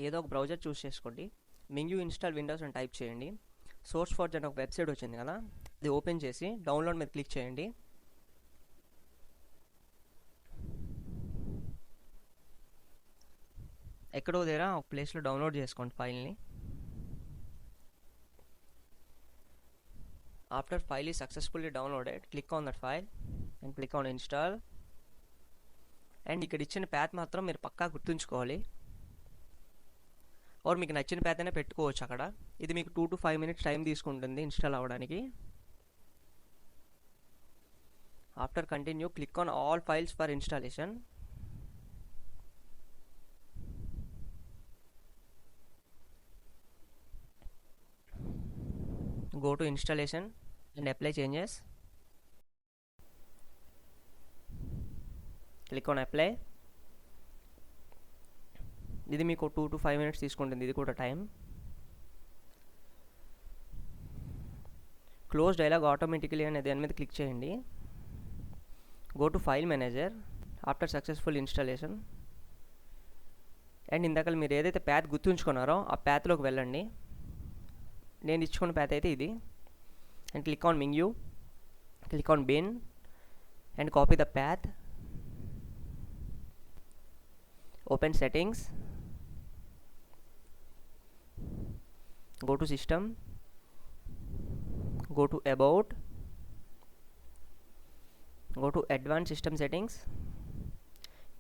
ఏదో ఒక బ్రౌజర్ చూస్ చేసుకోండి. MinGW ఇన్స్టాల్ విండోస్ అని టైప్ చేయండి. సోర్స్ ఫార్జ్ అని ఒక వెబ్సైట్ వచ్చింది కదా, అది ఓపెన్ చేసి డౌన్లోడ్ మీద క్లిక్ చేయండి. ఎక్కడో దగ్గర ఒక ప్లేస్లో డౌన్లోడ్ చేసుకోండి ఫైల్ని. After file is successfully downloaded, click on that file and click on install. And ఇక్కడ ఇచ్చిన ప్యాత్ మాత్రం మీరు పక్కా గుర్తుంచుకోవాలి, ఆర్ మీకు నచ్చిన ప్యాత్ అయినా పెట్టుకోవచ్చు అక్కడ. ఇది మీకు 2 to 5 minutes టైం తీసుకుంటుంది ఇన్స్టాల్ అవ్వడానికి. After continue, click on all files for installation. Go to installation and apply changes. Click on apply. ఇది మీకు 2 to 5 minutes తీసుకుంటుంది, ఇది కూడా టైం. క్లోజ్ డైలాగ్ ఆటోమేటికలీ అనే దాని మీద క్లిక్ చేయండి. Go to file manager after successful installation. And ఇందాక మీరు ఏదైతే ప్యాత్ గుర్తుంచుకున్నారో ఆ ప్యాత్లోకి వెళ్ళండి. నేను ఇచ్చుకున్న ప్యాత్ అయితే ఇది. And click on MinGW, click on bin and copy the path. Open settings, go to system, go to about, go to advanced system settings,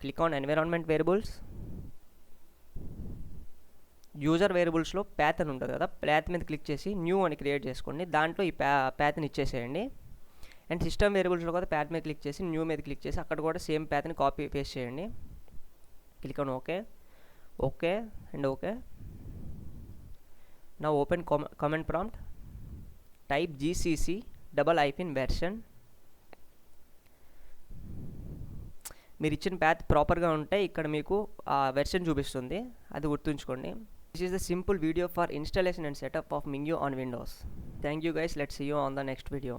click on environment variables. User వేరియబుల్స్లో path అని ఉంటుంది కదా, path మీద click చేసి new అని create చేసుకోండి. దాంట్లో ఈ ప్యాత్ని ఇచ్చేసేయండి. అండ్ సిస్టమ్ వేరియబుల్స్లో కూడా ప్యాత్ మీద క్లిక్ చేసి న్యూ మీద క్లిక్ చేసి అక్కడ కూడా సేమ్ ప్యాత్ని కాపీ పేస్ట్ చేయండి. Click on okay, okay and okay. నా open command prompt, type GCC:\version. మీరు ఇచ్చిన ప్యాత్ ప్రాపర్గా ఉంటే ఇక్కడ మీకు ఆ వెర్షన్ చూపిస్తుంది, అది గుర్తుంచుకోండి. This is the simple video for installation and setup of MinGW on Windows. Thank you guys. Let's see you on the next video.